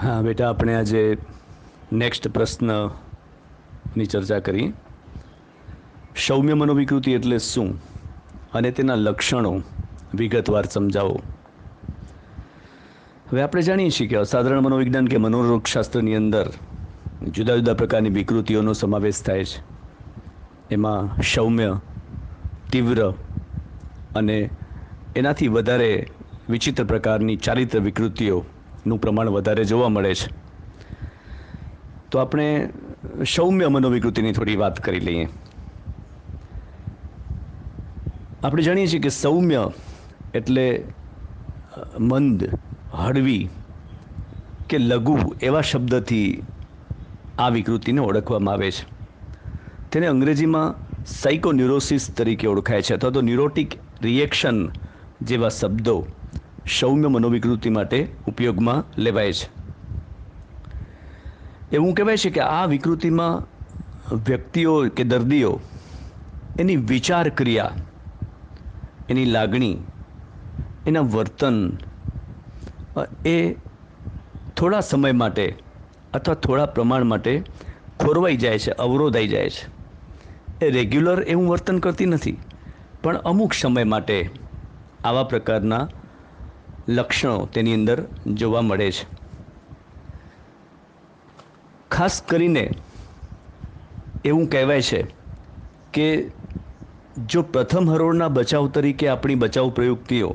हाँ बेटा, આપણે આજે નેક્સ્ટ પ્રશ્નની ચર્ચા કરી. સૌમ્ય મનોવિકૃતિ એટલે શું અને તેના લક્ષણો વિગતવાર સમજાવો. હવે આપણે જાણીએ છીએ કે અસાધારણ મનોવિજ્ઞાન કે મનોરોગશાસ્ત્રની અંદર જુદા જુદા પ્રકારની વિકૃતિઓનો સમાવેશ થાય છે. એમાં સૌમ્ય, તીવ્ર અને એનાથી વધારે વિચિત્ર પ્રકારની ચારિત્ર વિકૃતિઓનું પ્રમાણ વધારે જોવા મળે છે. તો આપણે સૌમ્ય મનોવિકૃતિની થોડી વાત કરી લઈએ. આપણે જાણીએ છીએ કે સૌમ્ય એટલે મંદ, હળવી કે લઘુ એવા શબ્દથી આ વિકૃતિને ઓળખવામાં આવે છે. તેને અંગ્રેજીમાં સાયકોન્યુરોસિસ તરીકે ઓળખાય છે, અથવા તો ન્યુરોટિક રિએક્શન જેવા શબ્દો સૌમ્ય મનોવિકૃતિ માટે ઉપયોગમાં લેવાય છે. એવું કહેવાય છે કે આ વિકૃતિમાં વ્યક્તિઓ કે દર્દીઓ એની વિચાર ક્રિયા, એની લાગણી, એના વર્તન એ થોડા સમય માટે અથવા થોડા પ્રમાણ માટે ખોરવાઈ જાય છે, અવરોધાઈ જાય છે. એ રેગ્યુલર એવું વર્તન કરતી નથી, પણ અમુક સમય માટે આવા પ્રકારના લક્ષણો તેની અંદર જોવા મળે છે. ખાસ કરીને એવું કહેવાય છે કે જો પ્રથમ હરોળના બચાવ તરીકે આપણી બચાવ પ્રયુક્તિઓ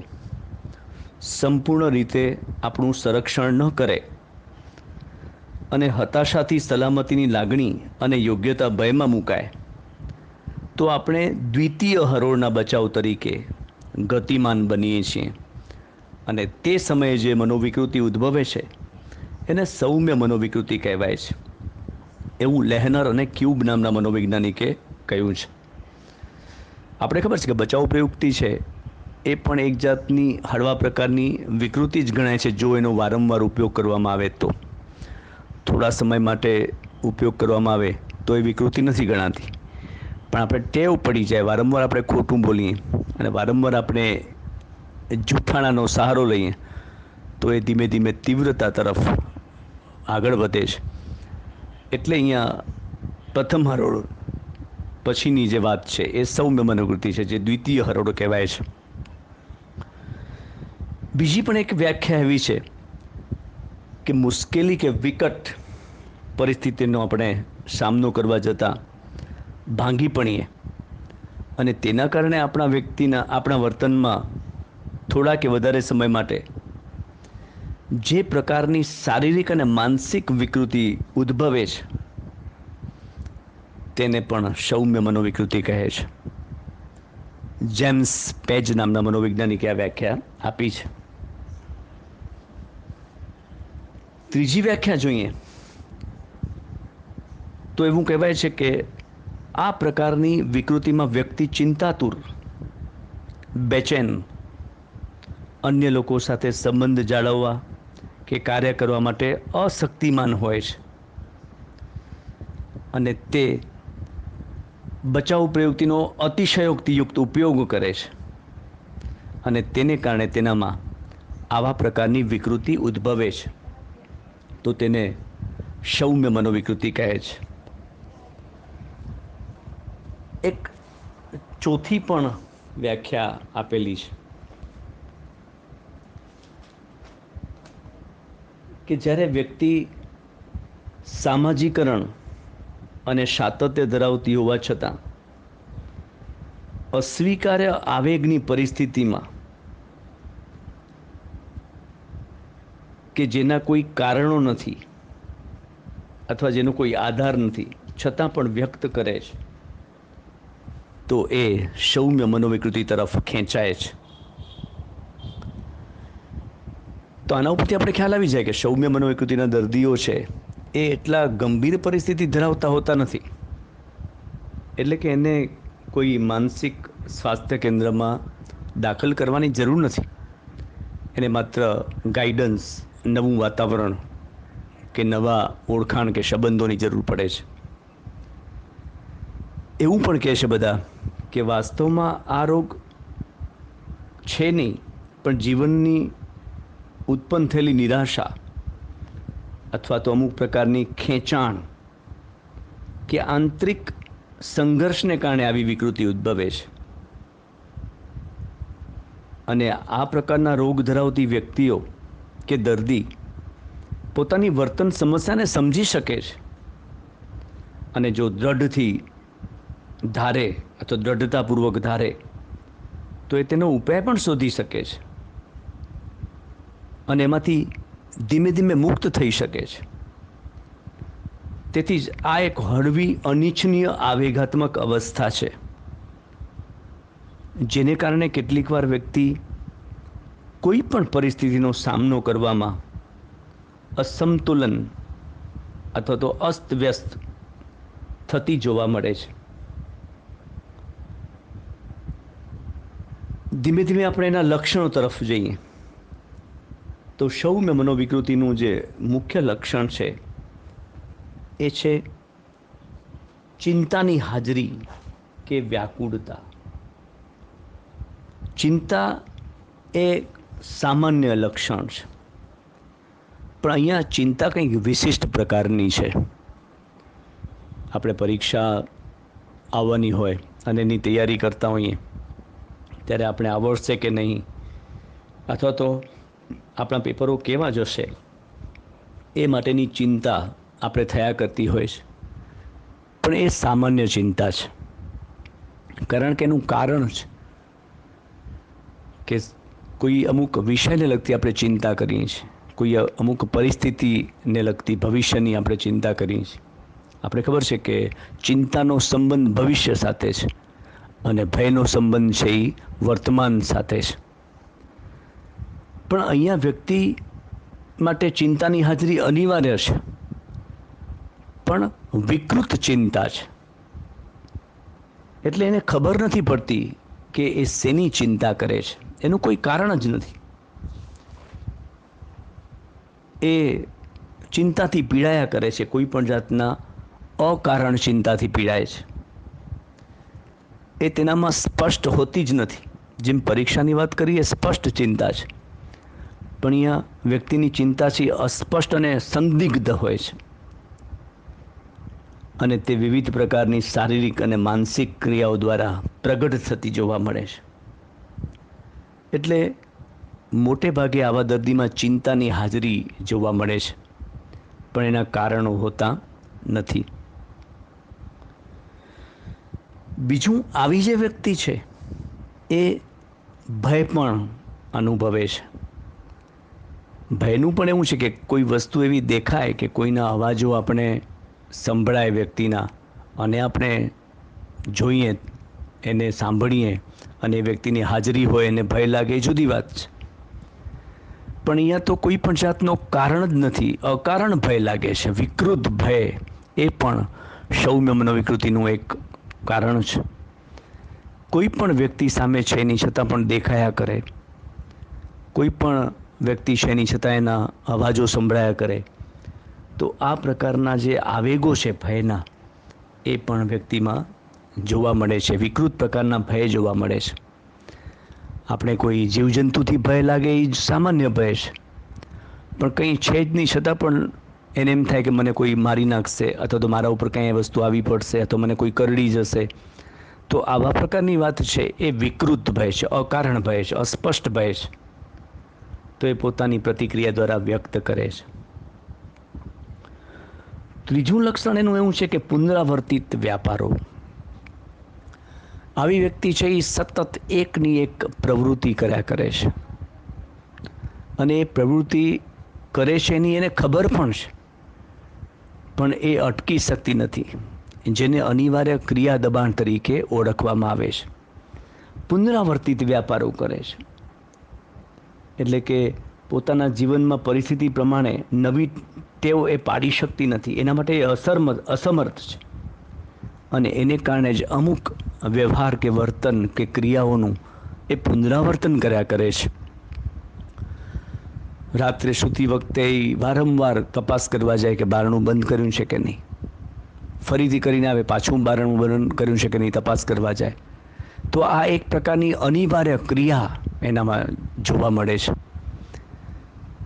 સંપૂર્ણ રીતે આપણું સંરક્ષણ ન કરે અને હતાશાથી સલામતીની લાગણી અને યોગ્યતા ભયમાં મુકાય, તો આપણે દ્વિતીય હરોળના બચાવ તરીકે ગતિમાન બનીએ છીએ. અને તે સમયે જે મનોવિકૃતિ ઉદ્ભવે છે એને સૌમ્ય મનોવિકૃતિ કહેવાય છે. એવું લેહનર અને ક્યુબ નામના મનોવૈજ્ઞાનિકે કહ્યું છે. આપણે ખબર છે કે બચાવ પ્રયુક્તિ છે એ પણ એક જાતની હળવા પ્રકારની વિકૃતિ જ ગણાય છે, જો એનો વારંવાર ઉપયોગ કરવામાં આવે તો. થોડા સમય માટે ઉપયોગ કરવામાં આવે તો એ વિકૃતિ નથી ગણાતી, પણ આપણે ટેવ પડી જાય, વારંવાર આપણે ખોટું બોલીએ અને વારંવાર આપણે જૂઠાણાનો સહારો લઈએ, તો એ ધીમે ધીમે તીવ્રતા તરફ આગળ વધે છે. એટલે અહીંયા પ્રથમ હરોળ પછીની જે વાત છે એ સૌમ્ય મનોવૃત્તિ છે, જે દ્વિતીય હરોળ કહેવાય છે. બીજી પણ એક વ્યાખ્યા એવી છે કે મુશ્કેલી કે વિકટ પરિસ્થિતિનો આપણે સામનો કરવા જતાં ભાંગી પડીએ અને તેના કારણે આપણા વર્તનમાં થોડા કે વધારે સમય માટે જે પ્રકારની શારીરિક અને માનસિક વિકૃતિ ઉદ્ભવે છે તેને પણ સૌમ્ય મનોવિકૃતિ કહે છે. જેમ્સ પેજ નામના મનોવૈજ્ઞાનિકે આ વ્યાખ્યા આપી છે. ત્રીજી વ્યાખ્યા જોઈએ તો એવું કહેવાય છે કે આ પ્રકારની વિકૃતિમાં વ્યક્તિ ચિંતાતુર, બેચેન, અન્ય લોકો સાથે સંબંધ જાળવવા કે કાર્ય કરવા માટે અશક્તિમાન હોય છે અને તે બચાવ પ્રયુક્તિનો અતિશયોક્તિયુક્ત ઉપયોગ કરે છે અને તેને કારણે તેનામાં આવા પ્રકારની વિકૃતિ ઉદ્ભવે છે. તો તેને સૌમ્ય મનોવિકૃતિ કહે છે. એક ચોથી પણ વ્યાખ્યા આપેલી છે કે જ્યારે વ્યક્તિ સામાજિકરણ અને સાતત્ય ધરાવતી હોવા છતાં અસ્વીકાર્ય આવેગની પરિસ્થિતિમાં કે જેના કોઈ કારણો નથી અથવા જેનો કોઈ આધાર નથી, છતાં પણ વ્યક્ત કરે છે, તો એ સૌમ્ય મનોવિકૃતિ તરફ ખેંચાય છે. તો આના ઉપરથી આપણે ખ્યાલ આવી જાય કે સૌમ્ય મનોવિકૃતિના દર્દીઓ છે એ એટલા ગંભીર પરિસ્થિતિ ધરાવતા હોતા નથી. એટલે કે એને કોઈ માનસિક સ્વાસ્થ્ય કેન્દ્રમાં દાખલ કરવાની જરૂર નથી. એને માત્ર ગાઈડન્સ, નવું વાતાવરણ કે નવા ઓળખાણ કે સંબંધોની જરૂર પડે છે. એવું પણ કહે છે બધા કે વાસ્તવમાં આ રોગ છે નહીં, પણ જીવનની ઉત્પન્ન થયેલી નિરાશા અથવા તો અમુક પ્રકારની ખેંચાણ કે આંતરિક સંઘર્ષને કારણે આવી વિકૃતિ ઉદ્ભવે છે. અને આ પ્રકારના રોગ ધરાવતી વ્યક્તિઓ કે દર્દી પોતાની વર્તન સમસ્યાને સમજી શકે છે અને જો દ્રઢથી ધારે અથવા દ્રઢતાપૂર્વક ધારે તો એ તેનો ઉપાય પણ શોધી શકે છે અને એમાંથી ધીમે ધીમે મુક્ત થઈ શકે છે. તેથી જ આ એક હળવી અનિચ્છનીય આવેગાત્મક અવસ્થા છે, જેને કારણે કેટલીક વાર વ્યક્તિ કોઈ પણ પરિસ્થિતિનો સામનો કરવામાં અસમતુલન અથવા તો અસ્તવ્યસ્ત થતી જોવા મળે છે. ધીમે ધીમે આપણે એના લક્ષણો તરફ જઈએ તો સૌમ્ય મનોવિકૃતિનું જે મુખ્ય લક્ષણ છે એ છે ચિંતાની હાજરી કે વ્યાકુળતા. ચિંતા એ સામાન્ય લક્ષણ છે, પણ અહીંયા ચિંતા કંઈક વિશિષ્ટ પ્રકારની છે. આપણે પરીક્ષા આવવાની હોય અને એની તૈયારી કરતા હોઈએ ત્યારે આપણે આવડશે કે નહીં અથવા તો આપણા પેપરો કેવા જશે એ માટેની ચિંતા આપણે થયા કરતી હોય છે. પણ એ સામાન્ય ચિંતા છે, કારણ કે એનું કારણ છે કે કોઈ અમુક વિષયને લગતી આપણે ચિંતા કરીએ છીએ, કોઈ અમુક પરિસ્થિતિને લગતી ભવિષ્યની આપણે ચિંતા કરીએ છીએ. આપણે ખબર છે કે ચિંતાનો સંબંધ ભવિષ્ય સાથે છે અને ભયનો સંબંધ છે એ વર્તમાન સાથે છે. પણ અહીંયા વ્યક્તિ માટે ચિંતાની હાજરી અનિવાર્ય છે, પણ વિકૃત ચિંતા છે. એટલે એને ખબર નથી પડતી કે એ શેની ચિંતા કરે છે, એનું કોઈ કારણ જ નથી. એ ચિંતાથી પીડાયા કરે છે, કોઈ પણ જાતના અકારણ ચિંતાથી પીડાય છે. એ તેનામાં સ્પષ્ટ હોતી જ નથી. જેમ પરીક્ષાની વાત કરીએ સ્પષ્ટ ચિંતા છે, પણ અહીંયા વ્યક્તિની ચિંતા છે અસ્પષ્ટ અને સંદિગ્ધ હોય છે અને તે વિવિધ પ્રકારની શારીરિક અને માનસિક ક્રિયાઓ દ્વારા પ્રગટ થતી જોવા મળે છે. એટલે મોટે ભાગે આવા દર્દીમાં ચિંતાની હાજરી જોવા મળે છે, પણ એના કારણો હોતા નથી. બીજું, આવી જે વ્યક્તિ છે એ ભય પણ અનુભવે છે. ભયનું પણ એવું છે કે કોઈ વસ્તુ એવી દેખાય કે કોઈના અવાજો આપણે સંભળાય વ્યક્તિના અને આપણે જોઈએ, એને સાંભળીએ અને એ વ્યક્તિની હાજરી હોય એને ભય લાગે એ જુદી વાત છે. પણ અહીંયા તો કોઈ પણ જાતનો કારણ જ નથી, અકારણ ભય લાગે છે. વિકૃત ભય એ પણ સૌમ્ય મનોવિકૃતિનું એક કારણ છે. કોઈ પણ વ્યક્તિ સામે છે એની છતાં પણ દેખાયા કરે, કોઈ પણ વ્યક્તિ છે એની છતાં એના અવાજો સંભળાયા કરે, તો આ પ્રકારના જે આવેગો છે ભયના એ પણ વ્યક્તિમાં જોવા મળે છે. વિકૃત પ્રકારના ભય જોવા મળે છે. આપણે કોઈ જીવજંતુથી ભય લાગે એ જ સામાન્ય ભય છે, પણ કંઈ છે જ નહીં છતાં પણ એને એમ થાય કે મને કોઈ મારી નાખશે અથવા તો મારા ઉપર કંઈ વસ્તુ આવી પડશે અથવા મને કોઈ કરડી જશે. તો આવા પ્રકારની વાત છે એ વિકૃત ભય છે, અકારણ ભય છે, અસ્પષ્ટ ભય છે. તો એ પોતાની પ્રતિક્રિયા દ્વારા વ્યક્ત કરે છે. ત્રીજું લક્ષણ એનું એવું છે કે પુનરાવર્તિત વ્યાપારો. આવી વ્યક્તિ છે એ સતત એકની એક પ્રવૃત્તિ કર્યા કરે છે અને એ પ્રવૃત્તિ કરે છે એની એને ખબર પણ છે, પણ એ અટકી શકતી નથી, જેને અનિવાર્ય ક્રિયા દબાણ તરીકે ઓળખવામાં આવે છે. પુનરાવર્તિત વ્યાપારો કરે છે એટલે કે પોતાના જીવનમાં પરિસ્થિતિ પ્રમાણે નવી ટેવ એ પાડી શકતી નથી, એના માટે એ અસમર્થ છે અને એને કારણે જ અમુક વ્યવહાર કે વર્તન કે ક્રિયાઓનું એ પુનરાવર્તન કર્યા કરે છે. રાત્રે સૂતી વખતે વારંવાર તપાસ કરવા જાય કે બારણું બંધ કર્યું છે કે નહીં, ફરીથી કરીને આવે પાછું બારણું બંધ કર્યું છે કે નહીં તપાસ કરવા જાય. તો આ એક પ્રકારની અનિવાર્ય ક્રિયા એનામાં જોવા મળે છે.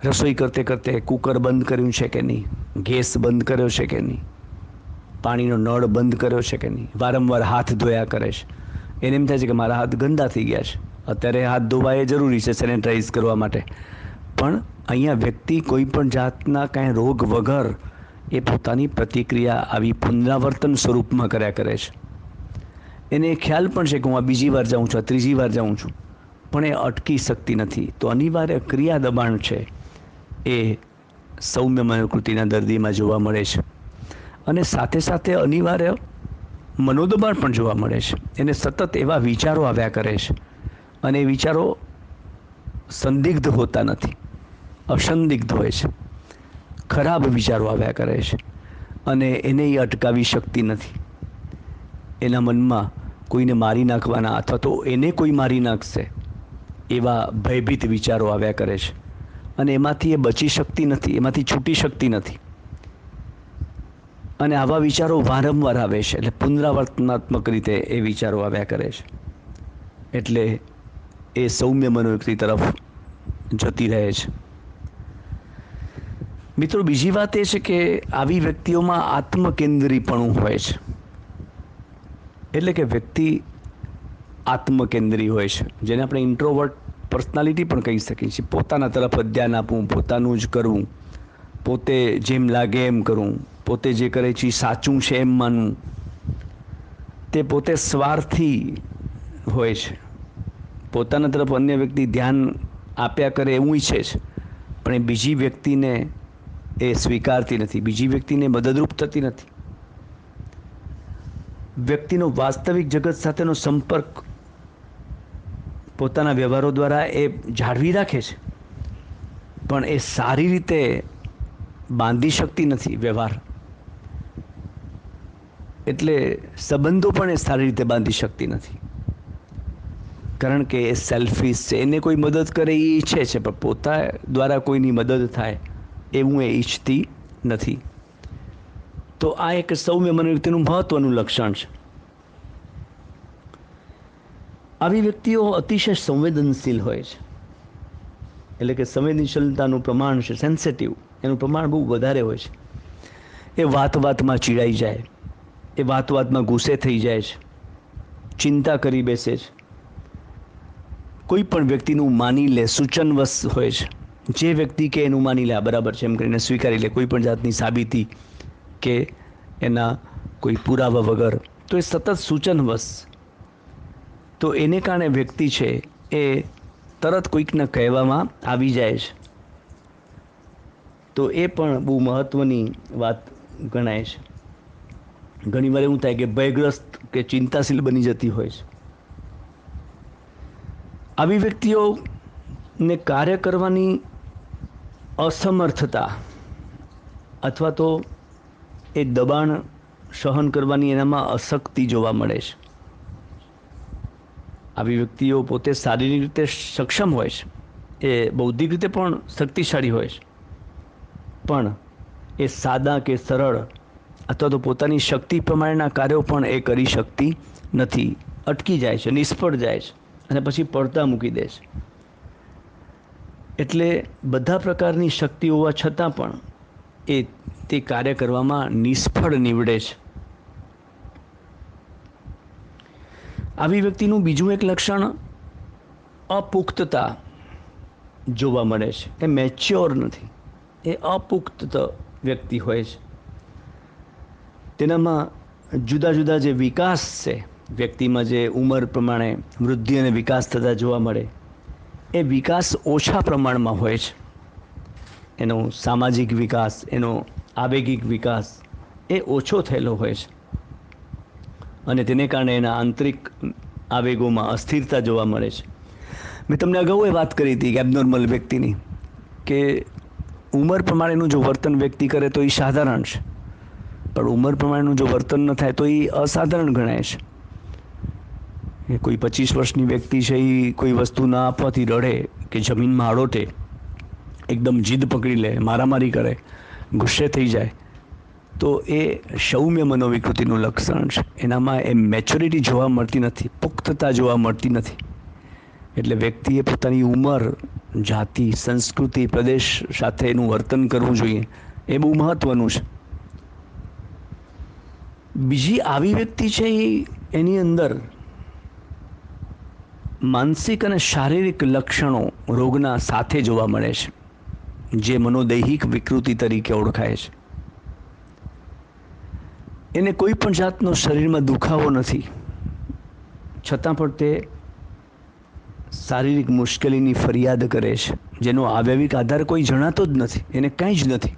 રસોઈ કરતે કરતે કુકર બંધ કર્યું છે કે નહીં, ગેસ બંધ કર્યો છે કે નહીં, પાણીનો નળ બંધ કર્યો છે કે નહીં, વારંવાર હાથ ધોયા કરે છે. એને એમ થાય છે કે મારા હાથ ગંદા થઈ ગયા છે. અત્યારે હાથ ધોવા એ જરૂરી છે સેનેટાઈઝ કરવા માટે, પણ અહીંયા વ્યક્તિ કોઈ પણ જાતના કાંઈ રોગ વગર એ પોતાની પ્રતિક્રિયા આવી પુનરાવર્તન સ્વરૂપમાં કર્યા કરે છે. એને ખ્યાલ પણ છે કે હું આ બીજી વાર જાઉં છું, આ ત્રીજી વાર જાઉં છું, પણ એ અટકી શકતી નથી. તો અનિવાર્ય ક્રિયા દબાણ છે એ સૌમ્ય મનોકૃતિના દર્દીમાં જોવા મળે છે. અને સાથે સાથે અનિવાર્ય મનોદબાણ પણ જોવા મળે છે. એને સતત એવા વિચારો આવ્યા કરે છે અને એ વિચારો સંદિગ્ધ હોતા નથી, અસંદિગ્ધ હોય છે. ખરાબ વિચારો આવ્યા કરે છે અને એને એ અટકાવી શકતી નથી. એના મનમાં કોઈને મારી નાખવાના અથવા તો એને કોઈ મારી નાખશે એવા ભયભીત વિચારો આવ્યા કરે છે અને એમાંથી એ બચી શકતી નથી, એમાંથી છૂટી શકતી નથી. અને આવા વિચારો વારંવાર આવે છે, એટલે પુનરાવર્તનાત્મક રીતે એ વિચારો આવ્યા કરે છે. એટલે એ સૌમ્ય મનોવૃત્તિ તરફ જતી રહે છે. મિત્રો, બીજી વાત એ છે કે આવી વ્યક્તિઓમાં આત્મકેન્દ્રીપણું હોય છે. એટલે કે વ્યક્તિ આત્મકેન્દ્રી હોય છે, જેને આપણે ઇન્ટ્રોવર્ટ પર્સનાલિટી પણ કહી શકીએ છીએ. પોતાના તરફ જ ધ્યાન આપવું, પોતાનું જ કરવું, પોતે જેમ લાગે એમ કરવું, પોતે જે કરે છે સાચું છે એમ માનવું. તે પોતે સ્વાર્થી હોય છે. પોતાના તરફ અન્ય વ્યક્તિ ધ્યાન આપ્યા કરે એવું ઈચ્છે છે, પણ એ બીજી વ્યક્તિને એ સ્વીકારતી નથી, બીજી વ્યક્તિને મદદરૂપ થતી નથી. વ્યક્તિનો વાસ્તવિક જગત સાથેનો સંપર્ક પોતાના વ્યવહારો દ્વારા એ જાળવી રાખે છે, પણ એ સારી રીતે બાંધી શકતી નથી વ્યવહાર. એટલે સંબંધો પણ એ સારી રીતે બાંધી શકતી નથી, કારણ કે એ સેલ્ફિશ છે. એને કોઈ મદદ કરે એ ઈચ્છે છે, પણ પોતા દ્વારા કોઈની મદદ થાય એવું એ ઈચ્છતી નથી. તો આ એક સૌમ્ય મનોવૃત્તિનું મહત્વનું લક્ષણ છે. આવી વ્યક્તિઓ અતિશય સંવેદનશીલ હોય છે. એટલે કે સંવેદનશીલતાનું પ્રમાણ છે, સેન્સિટિવ, એનું પ્રમાણ બહુ વધારે હોય છે. એ વાત વાતમાં ચીડાઈ જાય, એ વાત વાતમાં ગુસ્સે થઈ જાય છે, ચિંતા કરી બેસે છે, કોઈ પણ વ્યક્તિનું માની લે, સૂચનવશ હોય છે. જે વ્યક્તિ કે એનું માની લે, બરાબર છે એમ કરીને સ્વીકારી લે, કોઈ પણ જાતની સાબિતી કે એના કોઈ પુરાવા વગર. તો એ સતત સૂચનવશ. તો એને કારણે વ્યક્તિ છે એ તરત કોઈકના કહેવામાં આવી જાય છે. તો એ પણ બહુ મહત્ત્વની વાત ગણાય છે. ઘણીવાર એવું થાય કે ભયગ્રસ્ત કે ચિંતાશીલ બની જતી હોય છે. આવી વ્યક્તિઓને કાર્ય કરવાની અસમર્થતા અથવા તો એ દબાણ સહન કરવાની એનામાં અશક્તિ જોવા મળે છે. આવી વ્યક્તિઓ પોતે શારીરિક રીતે સક્ષમ હોય છે, એ બૌદ્ધિક રીતે પણ શક્તિશાળી હોય છે, પણ એ સાદા કે સરળ અથવા તો પોતાની શક્તિ પ્રમાણેના કાર્યો પણ એ કરી શકતી નથી. અટકી જાય છે, નિષ્ફળ જાય છે અને પછી પડતા મૂકી દે છે. એટલે બધા પ્રકારની શક્તિ હોવા છતાં પણ એ તે કાર્ય કરવામાં નિષ્ફળ નીવડે છે. આવી વ્યક્તિનું બીજું એક લક્ષણ અપુખ્તતા જોવા મળે છે. એ મેચ્યોર નથી, એ અપુખ્ત વ્યક્તિ હોય છે. તેનામાં જુદા જુદા જે વિકાસ છે, વ્યક્તિમાં જે ઉંમર પ્રમાણે વૃદ્ધિ અને વિકાસ થતા જોવા મળે, એ વિકાસ ઓછા પ્રમાણમાં હોય છે. એનો સામાજિક વિકાસ, એનો આવેગિક વિકાસ એ ઓછો થયેલો હોય છે અને તેને કારણે એના આંતરિક આવેગોમાં અસ્થિરતા જોવા મળે છે. મેં તમને અગાઉ એ વાત કરી હતી કે એબનોર્મલ વ્યક્તિની, કે ઉંમર પ્રમાણેનું જો વર્તન વ્યક્તિ કરે તો એ સાધારણ છે, પણ ઉંમર પ્રમાણેનું જો વર્તન ન થાય તો એ અસાધારણ ગણાય છે. કોઈ 25 વર્ષની વ્યક્તિ છે એ કોઈ વસ્તુ ના આપવાથી રડે કે જમીનમાં આડોટે, એકદમ જીદ પકડી લે, મારામારી કરે, ગુસ્સે થઈ જાય, તો એ સૌમ્ય મનોવિકૃતિનું લક્ષણ છે. એનામાં એ મેચ્યોરિટી જોવા મળતી નથી, પુખ્તતા જોવા મળતી નથી. એટલે વ્યક્તિએ પોતાની ઉંમર, જાતિ, સંસ્કૃતિ, પ્રદેશ સાથેનું વર્તન કરવું જોઈએ. એ બહુ મહત્વનું છે. બીજી આવી વ્યક્તિ છે એની અંદર માનસિક અને શારીરિક લક્ષણો રોગના સાથે જોવા મળે છે, જે મનોદૈહિક વિકૃતિ તરીકે ઓળખાય છે. એને કોઈ પણ જાતનો શરીરમાં દુખાવો નથી, છતાં પણ તે શારીરિક મુશ્કેલીની ફરિયાદ કરે છે, જેનો આવયવિક આધાર કોઈ જણાતો જ નથી, એને કંઈ જ નથી,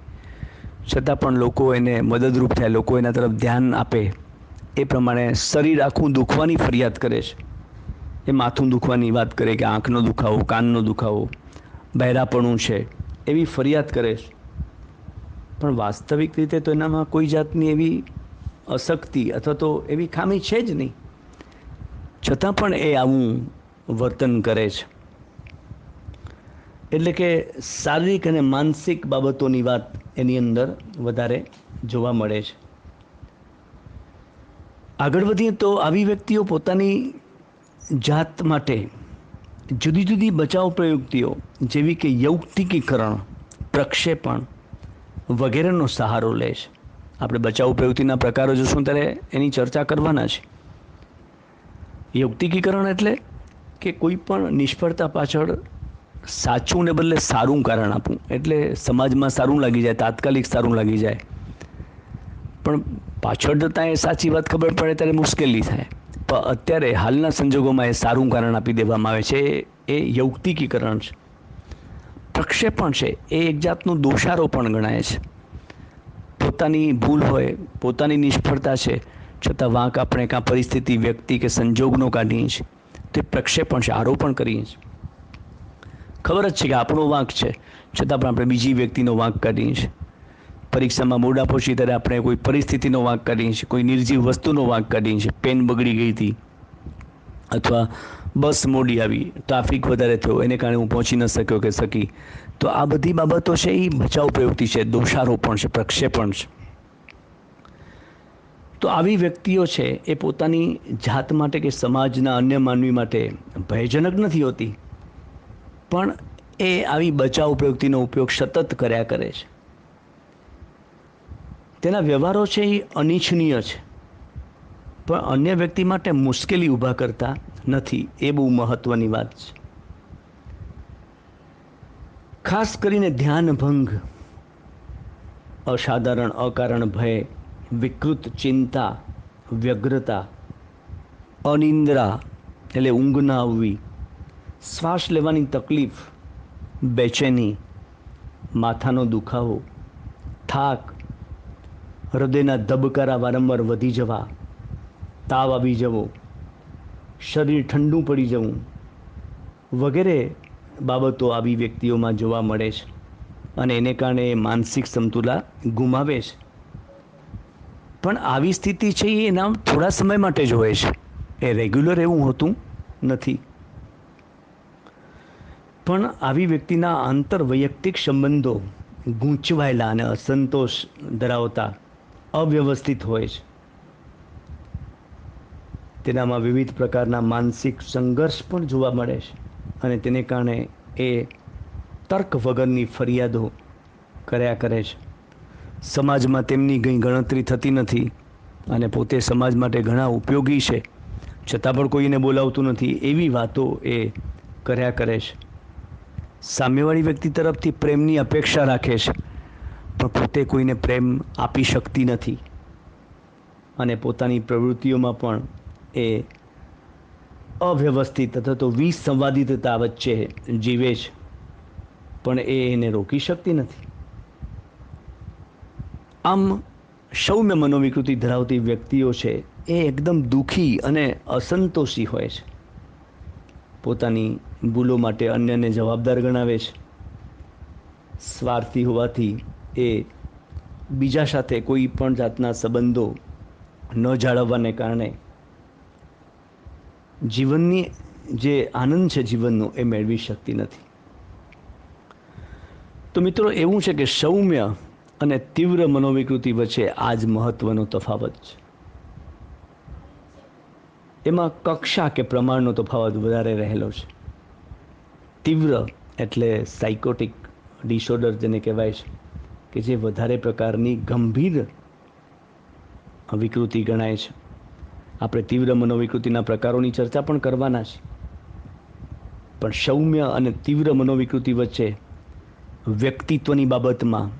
છતાં પણ લોકો એને મદદરૂપ થાય, લોકો એના તરફ ધ્યાન આપે એ પ્રમાણે શરીર આખું દુખવાની ફરિયાદ કરે છે. એ માથું દુખવાની વાત કરે કે આંખનો દુખાવો, કાનનો દુખાવો, બહેરાપણું છે, એવી ફરિયાદ કરે છે. પણ વાસ્તવિક રીતે તો એનામાં કોઈ જાતની એવી અશક્તિ અથવા તો એવી ખામી છે જ નહીં, છતાં પણ એ આવું વર્તન કરે છે. એટલે કે શારીરિક અને માનસિક બાબતોની વાત એની અંદર વધારે જોવા મળે છે. આગળ વધીએ તો આવી વ્યક્તિઓ પોતાની જાત માટે જુદી જુદી બચાવ પ્રયુક્તિઓ જેવી કે યૌક્તિકીકરણ, પ્રક્ષેપણ વગેરેનો સહારો લે છે. આપણે બચાવ પ્રવૃત્તિના પ્રકારો જોશું ત્યારે એની ચર્ચા કરવાના છે. યૌક્તિકીકરણ એટલે કે કોઈ પણ નિષ્ફળતા પાછળ સાચું ને બદલે સારું કારણ આપવું. એટલે સમાજમાં સારું લાગી જાય, તાત્કાલિક સારું લાગી જાય, પણ પાછળ જતાં એ સાચી વાત ખબર પડે ત્યારે મુશ્કેલી થાય. પણ અત્યારે હાલના સંજોગોમાં એ સારું કારણ આપી દેવામાં આવે છે. એ યૌક્તિકીકરણ છે. પ્રક્ષેપણ છે એ એક જાતનું દોષારોપણ ગણાય છે. પોતાની ભૂલ હોય, પોતાની નિષ્ફળતા છે, છતાં વાંક આપણે કાં પરિસ્થિતિ, વ્યક્તિ કે સંજોગનો કાઢીએ છીએ, તે પ્રક્ષેપણ છે, આરોપણ કરીએ છીએ. ખબર જ છે કે આપણો વાંક છે, છતાં પણ આપણે બીજી વ્યક્તિનો વાંક કાઢીએ છીએ. પરીક્ષામાં મોડા પહોંચી ત્યારે આપણે કોઈ પરિસ્થિતિનો વાંક કાઢીએ છીએ, કોઈ નિર્જીવ વસ્તુનો વાંક કાઢીએ છીએ. પેન બગડી ગઈ હતી, અથવા બસ મોડી આવી, ટ્રાફિક વધારે થયો, એને કારણે હું પહોંચી ન શક્યો કે શકી. તો આ બધી બાબતો છે એ બચાવ પ્રવૃત્તિ છે, દોષારોપણ છે, પ્રક્ષેપણ છે. તો આવી વ્યક્તિઓ છે એ પોતાની જાત માટે કે સમાજના અન્ય માનવી માટે ભયજનક નથી હોતી, પણ એ આવી બચાવ પ્રવૃત્તિનો ઉપયોગ સતત કર્યા કરે છે. તેના વ્યવહારો છે એ અનિચ્છનીય છે, પણ અન્ય વ્યક્તિ માટે મુશ્કેલી ઊભા કરતા નથી. એ બહુ મહત્વની વાત છે. ખાસ કરીને ધ્યાનભંગ, અસાધારણ અકારણ ભય, વિકૃત ચિંતા, વ્યગ્રતા, અનિંદ્રા એટલે ઊંઘ ના આવવી, શ્વાસ લેવાની તકલીફ, બેચેની, માથાનો દુખાવો, થાક, હૃદયના ધબકારા વારંવાર વધી જવા, તાવ આવી જવો, શરીર ઠંડુ પડી જવું વગેરે બાબતો આવી વ્યક્તિઓમાં જોવા મળે છે. અને એને કારણે માનસિક સમતુલા ગુમાવે છે. પણ આવી સ્થિતિ છે એ એના થોડા સમય માટે જ હોય છે, એ રેગ્યુલર એવું હોતું નથી. પણ આવી વ્યક્તિના આંતરવૈયક્તિક સંબંધો ગૂંચવાયેલા અને અસંતોષ ધરાવતા, અવ્યવસ્થિત હોય છે. તેનામાં વિવિધ પ્રકારના માનસિક સંઘર્ષ પણ જોવા મળે છે, અને તેને કારણે એ તર્ક વગરની ફરિયાદો કર્યા કરે છે. સમાજમાં તેમની કંઈ ગણતરી થતી નથી, અને પોતે સમાજ માટે ઘણા ઉપયોગી છે, છતાં પણ કોઈ એને બોલાવતું નથી, એવી વાતો એ કર્યા કરે છે. સામેવાળી વ્યક્તિ તરફથી પ્રેમની અપેક્ષા રાખે છે, પણ પોતે કોઈને પ્રેમ આપી શકતી નથી, અને પોતાની પ્રવૃત્તિઓમાં પણ એ અવ્યવસ્થિત અથવા તો વિસંવાદિતતા વચ્ચે જીવે છે, પણ એને રોકી શકતી નથી. આમ સૌમ્ય મનોવિકૃતિ ધરાવતી વ્યક્તિઓ છે એ એકદમ દુઃખી અને અસંતોષી હોય છે. પોતાની ભૂલો માટે અન્યને જવાબદાર ગણાવે છે. સ્વાર્થી હોવાથી એ બીજા સાથે કોઈ પણ જાતના સંબંધો ન જાળવવાને કારણે જીવનની જે આનંદ છે જીવનનો એ મેળવી શકતી નથી. તો મિત્રો, એવું છે કે સૌમ્ય અને તીવ્ર મનોવિકૃતિ વચ્ચે આ જ મહત્વનો તફાવત છે. એમાં કક્ષા કે પ્રમાણનો તફાવત વધારે રહેલો છે. તીવ્ર એટલે સાયકોટિક ડિસઓર્ડર જેને કહેવાય છે, કે જે વધારે પ્રકારની ગંભીર વિકૃતિ ગણાય છે. આપણે તીવ્ર મનોવિકૃતિના પ્રકારોની ચર્ચા પણ કરવાના છે, પણ સૌમ્ય અને તીવ્ર મનોવિકૃતિ વચ્ચે વ્યક્તિત્વની બાબતમાં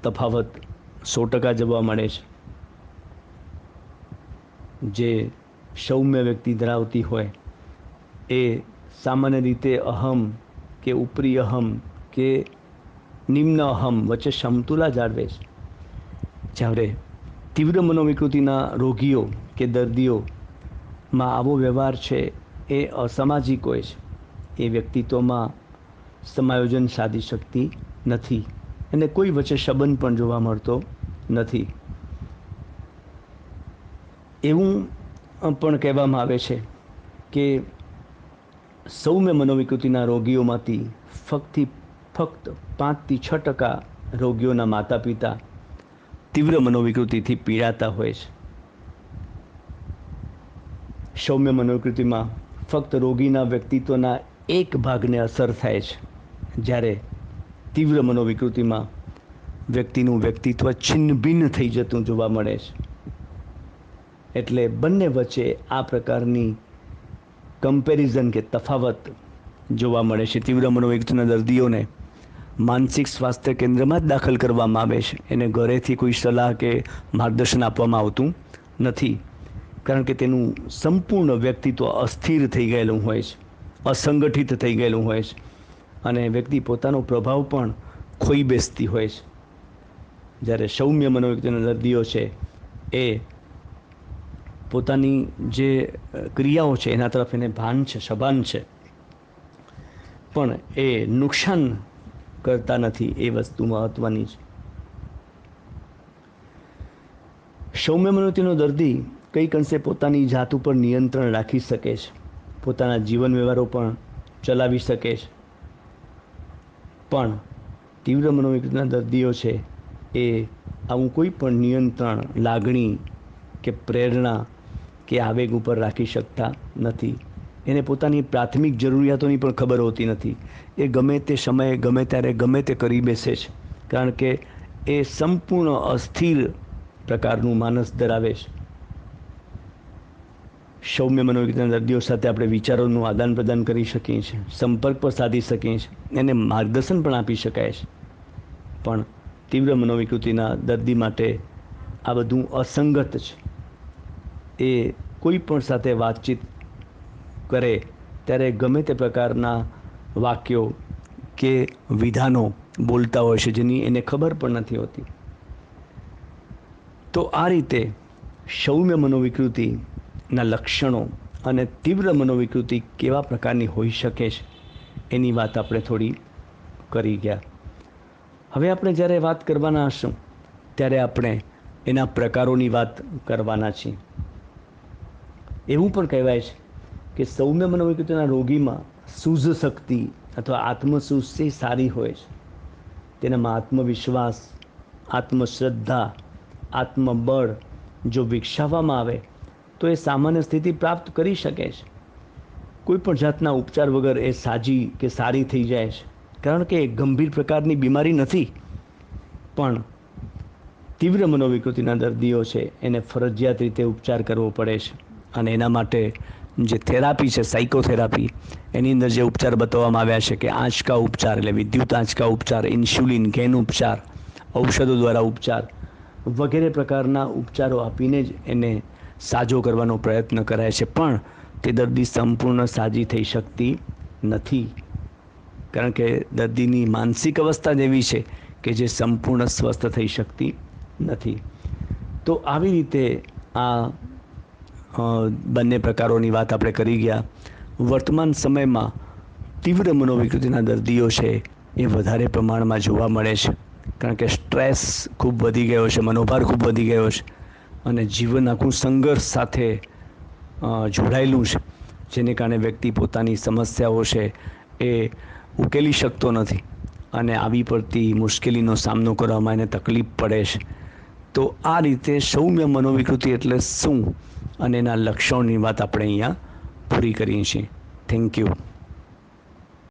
તફાવત 100% જોવા મળે છે. જે સૌમ્ય વ્યક્તિ ધરાવતી હોય એ સામાન્ય રીતે અહમ કે ઉપરી અહમ કે નિમ્ન અહમ વચ્ચે સમતુલા જાળવે છે. જ્યારે તીવ્ર મનોવિકૃતિના રોગીઓ કે દર્દીઓમાં આવો વ્યવહાર છે એ અસામાજિક હોય છે. એ વ્યક્તિત્વમાં સમાયોજન સાધી શકતી નથી અને કોઈ વચ્ચે સંબંધ પણ જોવા મળતો નથી. એવું પણ કહેવામાં આવે છે કે સૌમ્ય મનોવિકૃતિના રોગીઓમાંથી ફક્ત 5 થી 6% રોગીઓના માતા પિતા તીવ્ર મનોવિકૃતિથી પીડાતા હોય છે. સૌમ્ય મનોવિકૃતિમાં ફક્ત રોગીના વ્યક્તિત્વના એક ભાગને અસર થાય છે, જ્યારે તીવ્ર મનોવિકૃતિમાં વ્યક્તિનું વ્યક્તિત્વ છિન્ન ભિન્ન થઈ જતું જોવા મળે છે. એટલે બંને વચ્ચે આ પ્રકારની કમ્પેરિઝન કે તફાવત જોવા મળે છે. તીવ્ર મનોવિકૃતિના દર્દીઓને માનસિક સ્વાસ્થ્ય કેન્દ્રમાં જ દાખલ કરવામાં આવે છે. એને ઘરેથી કોઈ સલાહ કે માર્ગદર્શન આપવામાં આવતું નથી, કારણ કે તેનું સંપૂર્ણ વ્યક્તિત્વ અસ્થિર થઈ ગયેલું હોય છે, અસંગઠિત થઈ ગયેલું હોય છે અને વ્યક્તિ પોતાનો પ્રભાવ પણ ખોઈ બેસતી હોય છે. જ્યારે સૌમ્ય મનોવિકૃતિના દર્દીઓ છે એ પોતાની જે ક્રિયાઓ છે એના તરફ એને ભાન છે, સભાન છે, પણ એ નુકસાન કરતા નથી. એ વસ્તુ મહત્વની છે. સૌમ્ય મનોવિકૃતિનો દર્દી કંઈક અંશે પોતાની જાત ઉપર નિયંત્રણ રાખી શકે છે, પોતાના જીવન વ્યવહારો પણ ચલાવી શકે છે. પણ તીવ્ર મનોવિકૃતિના દર્દીઓ છે એ આવું કોઈ પણ નિયંત્રણ, લાગણી કે પ્રેરણા કે આવેગ ઉપર રાખી શકતા નથી. એને પોતાની પ્રાથમિક જરૂરિયાતોની પણ ખબર હોતી નથી. એ ગમે તે સમયે, ગમે ત્યારે, ગમે તે કરી બેસે છે, કારણ કે એ સંપૂર્ણ અસ્થિર પ્રકારનું માનસ ધરાવે છે. સૌમ્ય મનોવિકૃતિના દર્દીઓ સાથે આપણે વિચારોનું આદાન પ્રદાન કરી શકીએ છીએ, સંપર્ક પણ સાધી શકીએ છીએ, એને માર્ગદર્શન પણ આપી શકાય છે. પણ તીવ્ર મનોવિકૃતિના દર્દી માટે આ બધું અસંગત છે. એ કોઈ પણ સાથે વાતચીત કરે ત્યારે ગમે તે પ્રકારના વાક્યો કે વિધાનો બોલતા હોય છે, જેની એને ખબર પણ નથી હોતી. તો આ રીતે સૌમ્ય મનોવિકૃતિના લક્ષણો અને તીવ્ર મનોવિકૃતિ કેવા પ્રકારની હોઈ શકે છે એની વાત આપણે થોડી કરી ગયા. હવે આપણે જ્યારે વાત કરવાના હશું ત્યારે આપણે એના પ્રકારોની વાત કરવાના છીએ. એવું પણ કહેવાય છે કે સૌમ્ય મનોવિકૃતિના રોગીમાં સૂઝ શક્તિ અથવા આત્મસૂઝ સારી હોય છે. તેનામાં આત્મવિશ્વાસ, આત્મશ્રદ્ધા, આત્મબળ જો વિકસાવવામાં આવે તો એ સામાન્ય સ્થિતિ પ્રાપ્ત કરી શકે છે. કોઈ પણ જાતના ઉપચાર વગર એ સાજી કે સારી થઈ જાય છે, કારણ કે ગંભીર પ્રકારની બીમારી નથી. પણ તીવ્ર મનોવિકૃતિના દર્દીઓ છે એને ફરજિયાત રીતે ઉપચાર કરવો પડે છે, અને એના માટે જે થેરાપી છે, સાયકોથેરાપી, એની અંદર જે ઉપચાર બતાવવામાં આવ્યા છે કે આંચકા ઉપચાર એટલે વિદ્યુત આંચકા ઉપચાર, ઇન્સ્યુલિન, ઘેન ઉપચાર, ઔષધો દ્વારા ઉપચાર વગેરે પ્રકારના ઉપચારો આપીને જ એને સાજો કરવાનો પ્રયત્ન કરાય છે. પણ તે દર્દી સંપૂર્ણ સાજી થઈ શકતી નથી, કારણ કે દર્દીની માનસિક અવસ્થા જ એવી છે કે જે સંપૂર્ણ સ્વસ્થ થઈ શકતી નથી. તો આવી રીતે આ બંને પ્રકારોની વાત આપણે કરી ગયા. વર્તમાન સમયમાં તીવ્ર મનોવિકૃતિના દર્દીઓ છે એ વધારે પ્રમાણમાં જોવા મળે છે, કારણ કે સ્ટ્રેસ ખૂબ વધી ગયો છે, મનોભાર ખૂબ વધી ગયો છે અને જીવન આખું સંઘર્ષ સાથે જોડાયેલું છે, જેને કારણે વ્યક્તિ પોતાની સમસ્યાઓ છે એ ઉકેલી શકતો નથી અને આવી પડતી મુશ્કેલીનો સામનો કરવામાં એને તકલીફ પડે છે. તો આ રીતે સૌમ્ય મનોવિકૃતિ એટલે શું અને એના લક્ષણોની વાત આપણે અહીંયા પૂરી કરીએ છીએ. Thank you.